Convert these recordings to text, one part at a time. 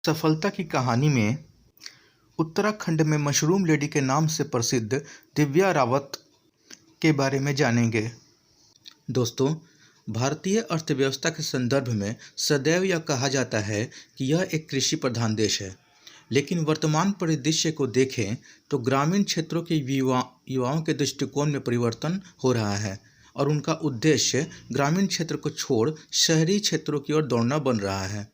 सफलता की कहानी में उत्तराखंड में मशरूम लेडी के नाम से प्रसिद्ध दिव्या रावत के बारे में जानेंगे। दोस्तों, भारतीय अर्थव्यवस्था के संदर्भ में सदैव यह कहा जाता है कि यह एक कृषि प्रधान देश है, लेकिन वर्तमान परिदृश्य को देखें तो ग्रामीण क्षेत्रों के युवाओं के दृष्टिकोण में परिवर्तन हो रहा है और उनका उद्देश्य ग्रामीण क्षेत्र को छोड़ शहरी क्षेत्रों की ओर दौड़ना बन रहा है।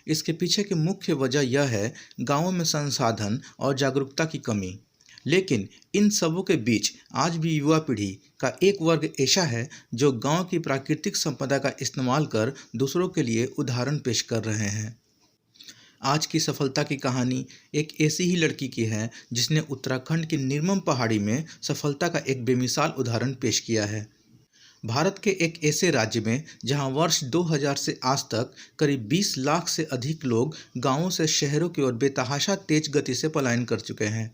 इसके पीछे की मुख्य वजह यह है गांवों में संसाधन और जागरूकता की कमी। लेकिन इन सबों के बीच आज भी युवा पीढ़ी का एक वर्ग ऐसा है जो गांव की प्राकृतिक संपदा का इस्तेमाल कर दूसरों के लिए उदाहरण पेश कर रहे हैं। आज की सफलता की कहानी एक ऐसी ही लड़की की है जिसने उत्तराखंड की निर्मम पहाड़ी में सफलता का एक बेमिसाल उदाहरण पेश किया है। भारत के एक ऐसे राज्य में जहां वर्ष 2000 से आज तक करीब 20 लाख से अधिक लोग गांवों से शहरों की ओर बेतहाशा तेज गति से पलायन कर चुके हैं।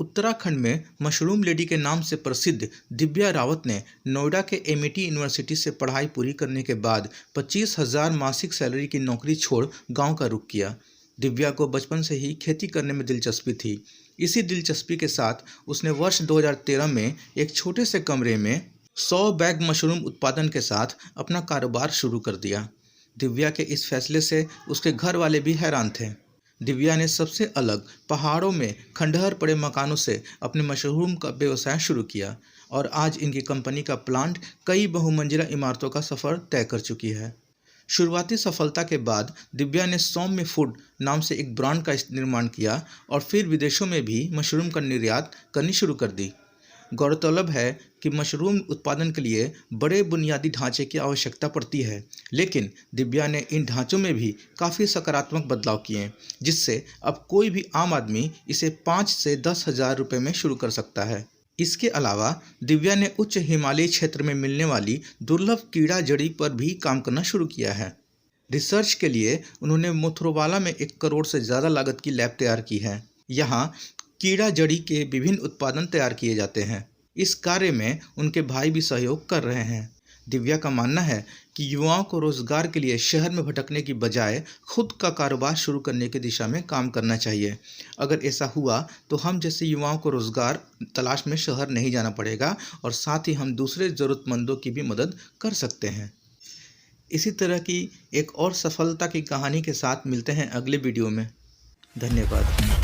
उत्तराखंड में मशरूम लेडी के नाम से प्रसिद्ध दिव्या रावत ने नोएडा के एमिटी यूनिवर्सिटी से पढ़ाई पूरी करने के बाद 25,000 मासिक सैलरी की नौकरी छोड़ गांव का रुख किया। दिव्या को बचपन से ही खेती करने में दिलचस्पी थी। इसी दिलचस्पी के साथ उसने वर्ष 2013 में एक छोटे से कमरे में 100 बैग मशरूम उत्पादन के साथ अपना कारोबार शुरू कर दिया। दिव्या के इस फैसले से उसके घर वाले भी हैरान थे। दिव्या ने सबसे अलग पहाड़ों में खंडहर पड़े मकानों से अपने मशरूम का व्यवसाय शुरू किया और आज इनकी कंपनी का प्लांट कई बहुमंजिला इमारतों का सफ़र तय कर चुकी है। शुरुआती सफलता के बाद दिव्या ने सौम्य फूड नाम से एक ब्रांड का निर्माण किया और फिर विदेशों में भी मशरूम का निर्यात करनी शुरू कर दी। गौरतलब है कि मशरूम उत्पादन के लिए बड़े बुनियादी ढांचे की आवश्यकता पड़ती है, लेकिन दिव्या ने इन ढांचों में भी काफ़ी सकारात्मक बदलाव किए, जिससे अब कोई भी आम आदमी इसे 5 से 10 हज़ार रुपये में शुरू कर सकता है। इसके अलावा दिव्या ने उच्च हिमालयी क्षेत्र में मिलने वाली दुर्लभ कीड़ा जड़ी पर भी काम करना शुरू किया है। रिसर्च के लिए उन्होंने मोथरोवाला में 1 करोड़ से ज़्यादा लागत की लैब तैयार की है। यहाँ कीड़ा जड़ी के विभिन्न उत्पादन तैयार किए जाते हैं। इस कार्य में उनके भाई भी सहयोग कर रहे हैं। दिव्या का मानना है कि युवाओं को रोजगार के लिए शहर में भटकने की बजाय खुद का कारोबार शुरू करने की दिशा में काम करना चाहिए। अगर ऐसा हुआ तो हम जैसे युवाओं को रोजगार तलाश में शहर नहीं जाना पड़ेगा और साथ ही हम दूसरे ज़रूरतमंदों की भी मदद कर सकते हैं। इसी तरह की एक और सफलता की कहानी के साथ मिलते हैं अगले वीडियो में। धन्यवाद।